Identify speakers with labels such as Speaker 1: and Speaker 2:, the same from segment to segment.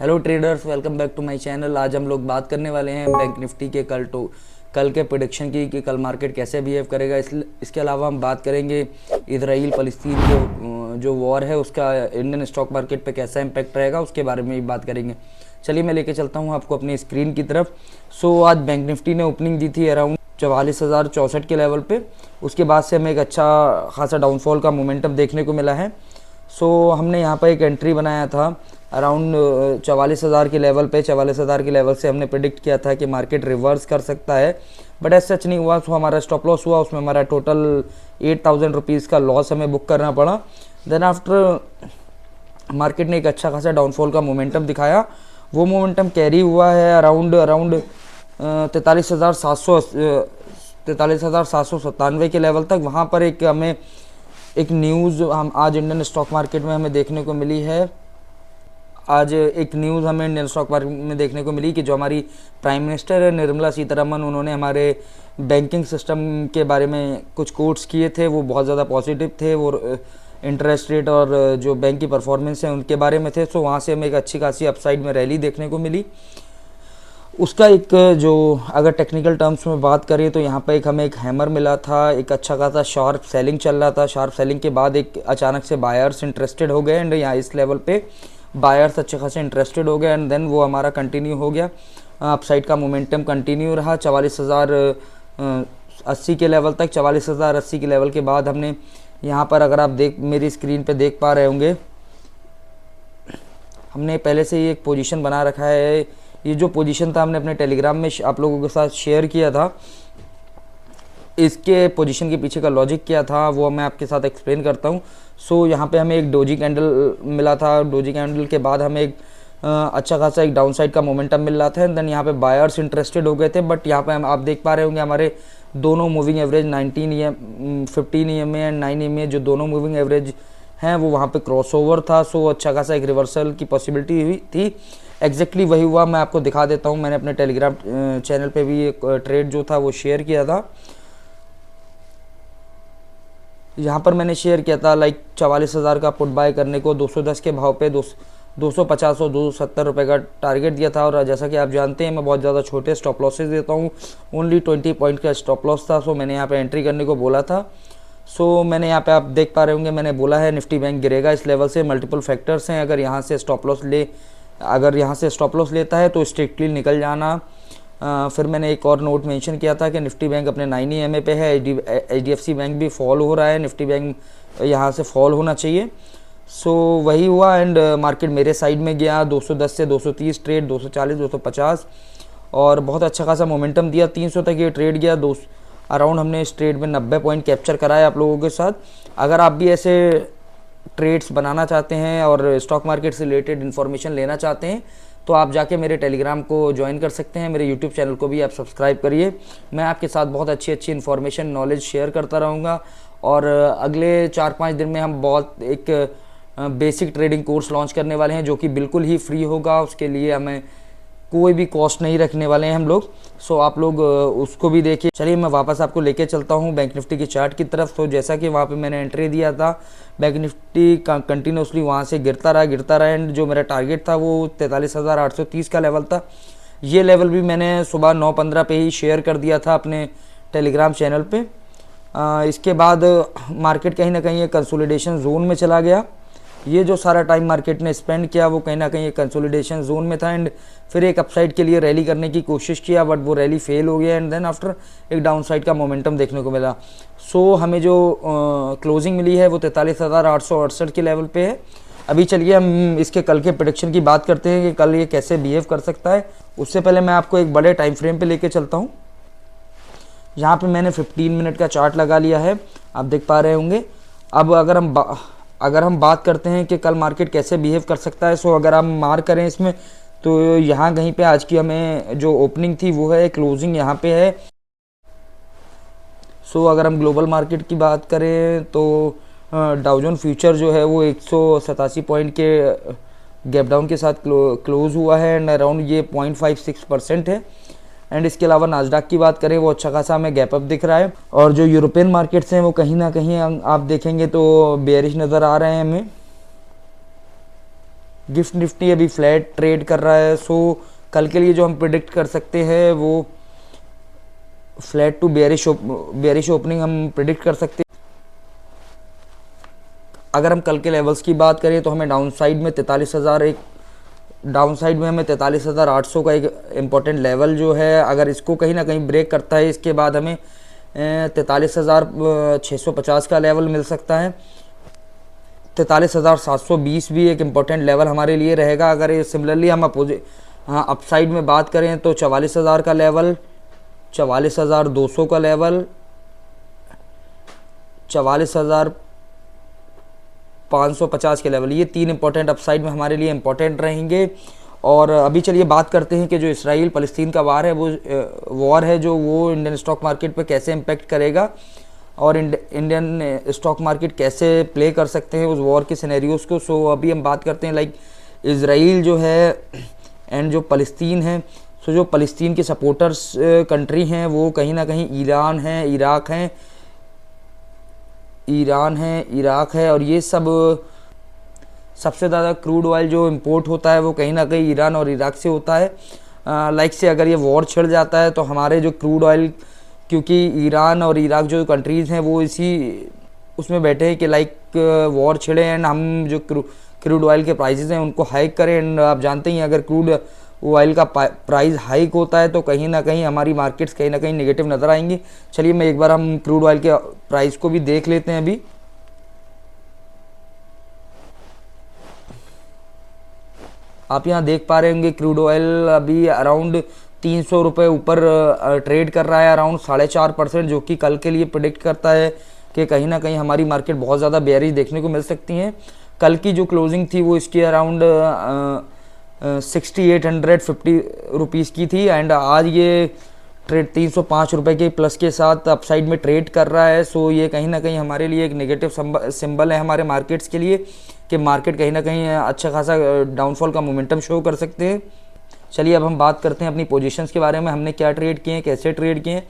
Speaker 1: Hello traders, welcome back to my channel. आज हम लोग बात करने वाले हैं बैंक निफ्टी के कल के प्रेडिक्शन की कि कल मार्केट कैसे बिहेव करेगा। इसके अलावा हम बात करेंगे इजराइल फ़लस्तीन जो वॉर है उसका इंडियन स्टॉक मार्केट पे कैसा इम्पैक्ट रहेगा, उसके बारे में भी बात करेंगे। चलिए मैं लेके चलता हूँ आपको अपनी स्क्रीन की तरफ। आज बैंक निफ्टी ने ओपनिंग दी थी अराउंड 44,064 के लेवल पे। उसके बाद से हमें एक अच्छा खासा डाउनफॉल का मोमेंटम देखने को मिला है। हमने यहाँ पर एक एंट्री बनाया था अराउंड 44,000 के लेवल पे। 44,000 के लेवल से हमने प्रिडिक्ट किया था कि मार्केट रिवर्स कर सकता है, बट ऐसा सच नहीं हुआ। हमारा स्टॉप लॉस हुआ, उसमें हमारा टोटल 8,000 रुपीज़ का लॉस हमें बुक करना पड़ा। देन आफ्टर मार्केट ने एक अच्छा खासा डाउनफॉल का मोमेंटम दिखाया। वो मोमेंटम कैरी हुआ है अराउंड 43,797 के लेवल तक। वहाँ पर हमें एक न्यूज़ हम आज इंडियन स्टॉक मार्केट में हमें देखने को मिली है। आज एक न्यूज़ हमें इंडियन स्टॉक मार्केट में देखने को मिली कि जो हमारी प्राइम मिनिस्टर है निर्मला सीतारमन, उन्होंने हमारे बैंकिंग सिस्टम के बारे में कुछ कोट्स किए थे, वो बहुत ज़्यादा पॉजिटिव थे। वो इंटरेस्ट रेट और जो बैंक की परफॉर्मेंस है उनके बारे में थे। वहाँ से हमें एक अच्छी खासी अपसाइड में रैली देखने को मिली। उसका जो अगर टेक्निकल टर्म्स में बात करें तो यहाँ पर हमें एक हैमर मिला था, एक अच्छा खासा शार्प सेलिंग चल रहा था। शार्प सेलिंग के बाद एक अचानक से बायर्स इंटरेस्टेड हो गए एंड यहाँ इस लेवल पे बायर्स अच्छे खासे इंटरेस्टेड हो गए एंड देन वो हमारा कंटिन्यू हो गया। अपसाइड का मोमेंटम कंटिन्यू रहा 44,080 के लेवल तक। 44,080 के लेवल के बाद हमने यहाँ पर, अगर आप मेरी स्क्रीन पे देख पा रहे होंगे, हमने पहले से ही एक पोजीशन बना रखा है। ये जो पोजीशन था हमने अपने टेलीग्राम में आप लोगों के साथ शेयर किया था। इसके पोजीशन के पीछे का लॉजिक क्या था वो मैं आपके साथ एक्सप्लेन करता हूँ। यहाँ पे हमें एक डोजी कैंडल मिला था। डोजी कैंडल के बाद हमें एक अच्छा खासा एक डाउन साइड का मोमेंटम मिल रहा था एंड देन यहाँ पे बायर्स इंटरेस्टेड हो गए थे। बट यहाँ पे आप देख पा रहे होंगे हमारे दोनों moving average 15 EMA and 9 EMA जो दोनों मूविंग एवरेज हैं वो वहाँ पे क्रॉसओवर था। अच्छा खासा एक रिवर्सल की पॉसिबिलिटी हुई थी। एग्जैक्टली वही हुआ, मैं आपको दिखा देता हूँ। मैंने अपने टेलीग्राम चैनल पर भी एक ट्रेड जो था वो शेयर किया था। यहाँ पर मैंने शेयर किया था 44,000 का पुट बाय करने को 210 के भाव पे 250 और 270 रुपये का टारगेट दिया था। और जैसा कि आप जानते हैं मैं बहुत ज़्यादा छोटे स्टॉप लॉसेस देता हूँ, ओनली 20 पॉइंट का स्टॉप लॉस था। मैंने यहाँ पे एंट्री करने को बोला था। मैंने यहाँ पे आप देख पा रहे होंगे मैंने बोला है निफ्टी बैंक गिरेगा इस लेवल से। मल्टीपल फैक्टर्स हैं, अगर यहाँ से स्टॉप लॉस लेता है तो स्ट्रिक्टली निकल जाना। फिर मैंने एक और नोट मेंशन किया था कि निफ्टी बैंक अपने 9 EMA पे है। HDFC बैंक भी फॉल हो रहा है, निफ्टी बैंक यहाँ से फॉल होना चाहिए। वही हुआ एंड मार्केट मेरे साइड में गया। 210 से 230 ट्रेड, 240, 250 और बहुत अच्छा खासा मोमेंटम दिया। 300 तक ये ट्रेड गया। अराउंड हमने इस ट्रेड में 90 पॉइंट कैप्चर कराए आप लोगों के साथ। अगर आप भी ऐसे ट्रेड्स बनाना चाहते हैं और स्टॉक मार्केट से रिलेटेड इन्फॉर्मेशन लेना चाहते हैं तो आप जाके मेरे टेलीग्राम को ज्वाइन कर सकते हैं। मेरे यूट्यूब चैनल को भी आप सब्सक्राइब करिए। मैं आपके साथ बहुत अच्छी इन्फॉर्मेशन नॉलेज शेयर करता रहूँगा। और अगले 4-5 दिन में हम बहुत एक बेसिक ट्रेडिंग कोर्स लॉन्च करने वाले हैं जो कि बिल्कुल ही फ्री होगा। उसके लिए हमें कोई भी कॉस्ट नहीं रखने वाले हैं हम लोग। आप लोग उसको भी देखिए। चलिए मैं वापस आपको लेके चलता हूँ बैंक निफ्टी की चार्ट की तरफ। जैसा कि वहाँ पे मैंने एंट्री दिया था, बैंक निफ्टी कंटिन्यूसली वहाँ से गिरता रहा एंड जो मेरा टारगेट था वो 43,830 का लेवल था। ये लेवल भी मैंने सुबह 9:15 पे ही शेयर कर दिया था अपने टेलीग्राम चैनल पे। इसके बाद मार्केट कहीं ना कहीं एक कंसोलिडेशन जोन में चला गया। ये जो सारा टाइम मार्केट ने स्पेंड किया वो कहीं ना कहीं एक कंसोलिडेशन जोन में था एंड फिर एक अपसाइड के लिए रैली करने की कोशिश किया, बट वो रैली फेल हो गया एंड देन आफ्टर एक डाउन साइड का मोमेंटम देखने को मिला। हमें जो क्लोजिंग मिली है वो 43,868 के लेवल पे है। अभी चलिए हम इसके कल के प्रेडिक्शन की बात करते हैं कि कल ये कैसे बिहेव कर सकता है। उससे पहले मैं आपको एक बड़े टाइम फ्रेम पे लेके चलता हूँ। यहाँ पे मैंने 15 मिनट का चार्ट लगा लिया है, आप देख पा रहे होंगे। अब अगर हम बात करते हैं कि कल मार्केट कैसे बिहेव कर सकता है, अगर हम मार्क करें इसमें तो यहाँ कहीं पे आज की हमें जो ओपनिंग थी वो है, क्लोजिंग यहाँ पे है। अगर हम ग्लोबल मार्केट की बात करें तो डाउ जोन्स फ्यूचर जो है वो 187 पॉइंट के गैप डाउन के साथ क्लोज हुआ है एंड अराउंड ये 0.56% है। एंड इसके अलावा नास्डैक की बात करें वो अच्छा खासा हमें गैप अप दिख रहा है। और जो यूरोपियन मार्केट्स हैं वो कहीं ना कहीं आप देखेंगे तो बेयरिश नज़र आ रहे हैं हमें। गिफ्ट निफ्टी अभी फ्लैट ट्रेड कर रहा है। सो कल के लिए जो हम प्रिडिक्ट कर सकते हैं वो फ्लैट टू बेयरिश ओपनिंग हम प्रिडिक्ट कर सकते हैं। अगर हम कल के लेवल्स की बात करें तो हमें डाउन साइड में 43,000 एक डाउन साइड में हमें 43,800 का एक इम्पॉर्टेंट लेवल जो है, अगर इसको कहीं ना कहीं ब्रेक करता है इसके बाद हमें 43,650 का लेवल मिल सकता है। 43,720 भी एक इम्पॉर्टेंट लेवल हमारे लिए रहेगा। अगर ये सिमिलरली हम अपसाइड में बात करें तो 44,000 का लेवल, 44,200 का लेवल, 44,550 के लेवल, ये 3 इंपॉर्टेंट अपसाइड में हमारे लिए इंपॉर्टेंट रहेंगे। और अभी चलिए बात करते हैं कि जो इसराइल फ़लस्तीन का वार है वो इंडियन स्टॉक मार्केट पे कैसे इम्पेक्ट करेगा और इंडियन स्टॉक मार्केट कैसे प्ले कर सकते हैं उस वॉर के सिनेरियोज़ को। सो अभी हम बात करते हैं लाइक इसराइल जो है एंड जो फ़लस्तीन है। सो जो फ़लस्तीन के सपोर्टर्स कंट्री हैं वो कहीं ना कहीं ईरान है, इराक है और ये सबसे ज़्यादा क्रूड ऑयल जो इंपोर्ट होता है वो कहीं ना कहीं ईरान और इराक से होता है। लाइक से अगर ये वॉर छिड़ जाता है तो हमारे जो क्रूड ऑयल, क्योंकि ईरान और इराक जो कंट्रीज़ हैं वो इसी उसमें बैठे हैं कि लाइक वॉर छिड़े एंड हम जो क्रूड ऑयल के प्राइसेस हैं उनको हाइक करें। एंड आप जानते हैं अगर क्रूड ऑयल का प्राइस हाइक होता है तो कहीं ना कहीं हमारी मार्केट्स कहीं ना कहीं नेगेटिव नज़र आएंगी। चलिए मैं एक बार हम क्रूड ऑयल के प्राइस को भी देख लेते हैं। अभी आप यहाँ देख पा रहे होंगे क्रूड ऑयल अभी अराउंड 300 रुपये ऊपर ट्रेड कर रहा है, अराउंड 4.5%, जो कि कल के लिए प्रिडिक्ट करता है कि कहीं ना कहीं हमारी मार्केट बहुत ज़्यादा बेयरिश देखने को मिल सकती है। कल की जो क्लोजिंग थी वो इसकी अराउंड 6,850 रुपीज़ की थी एंड आज ये ट्रेड 305 रुपये के प्लस के साथ अपसाइड में ट्रेड कर रहा है। सो ये कहीं ना कहीं हमारे लिए एक नेगेटिव सिंबल है हमारे मार्केट्स के लिए कि मार्केट कहीं ना कहीं अच्छा खासा डाउनफॉल का मोमेंटम शो कर सकते हैं। चलिए अब हम बात करते हैं अपनी पोजीशंस के बारे में, हमने क्या ट्रेड किए हैं, कैसे ट्रेड किए हैं।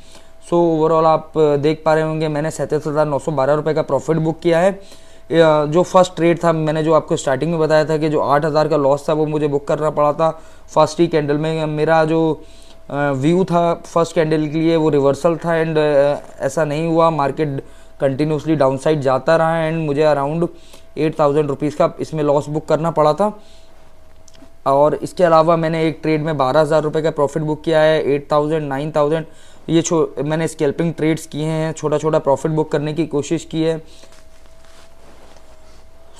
Speaker 1: सो ओवरऑल आप देख पा रहे होंगे मैंने 37,912 रुपये का प्रॉफिट बुक किया है। जो फर्स्ट ट्रेड था मैंने जो आपको स्टार्टिंग में बताया था कि जो 8,000 का लॉस था वो मुझे बुक करना पड़ा था फर्स्ट ही कैंडल में। मेरा जो व्यू था फर्स्ट कैंडल के लिए वो रिवर्सल था एंड ऐसा नहीं हुआ, मार्केट कंटिन्यूसली डाउनसाइड जाता रहा एंड मुझे अराउंड 8,000 रुपीज़ का इसमें लॉस बुक करना पड़ा था। और इसके अलावा मैंने एक ट्रेड में 12,000 रुपये का प्रॉफिट बुक किया है, 8,000, 9,000, ये मैंने स्कैल्पिंग ट्रेड्स किए हैं, छोटा छोटा प्रॉफिट बुक करने की कोशिश की है।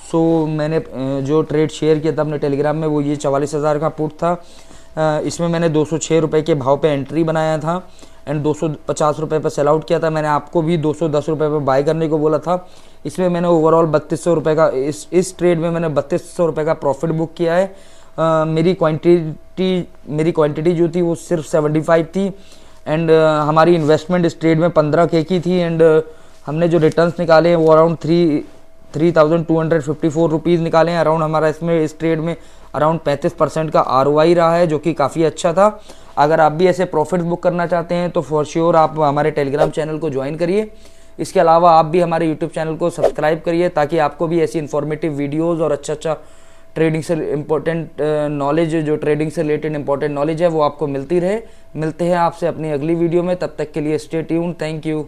Speaker 1: सो मैंने जो ट्रेड शेयर किया था अपने टेलीग्राम में वो ये 44,000 का पुट था। इसमें मैंने 206 रुपये के भाव पे एंट्री बनाया था एंड 250 रुपये पर सेल आउट किया था। मैंने आपको भी 210 रुपये पर बाय करने को बोला था। इसमें मैंने ओवरऑल 3,200 रुपये का इस ट्रेड में मैंने 3,200 रुपये का प्रॉफिट बुक किया है। मेरी क्वांटिटी जो थी वो सिर्फ 75 थी एंड हमारी इन्वेस्टमेंट इस ट्रेड में 15K की थी एंड हमने जो रिटर्न्स निकाले हैं वो अराउंड 3,254 रुपीज़ निकाले हैं। अराउंड हमारा इसमें इस ट्रेड में अराउंड 35% का ROI रहा है, जो कि काफ़ी अच्छा था। अगर आप भी ऐसे प्रॉफिट बुक करना चाहते हैं तो फॉर श्योर आप हमारे टेलीग्राम चैनल को ज्वाइन करिए। इसके अलावा आप भी हमारे यूट्यूब चैनल को सब्सक्राइब करिए ताकि आपको भी ऐसी इन्फॉर्मेटिव वीडियोज़ और अच्छा ट्रेडिंग से इम्पोर्टेंट नॉलेज, जो ट्रेडिंग से रिलेटेड इंपॉर्टेंट नॉलेज है वो आपको मिलती रहे। मिलते हैं आपसे अपनी अगली वीडियो में, तब तक के लिए स्टे ट्यून्ड। Thank you.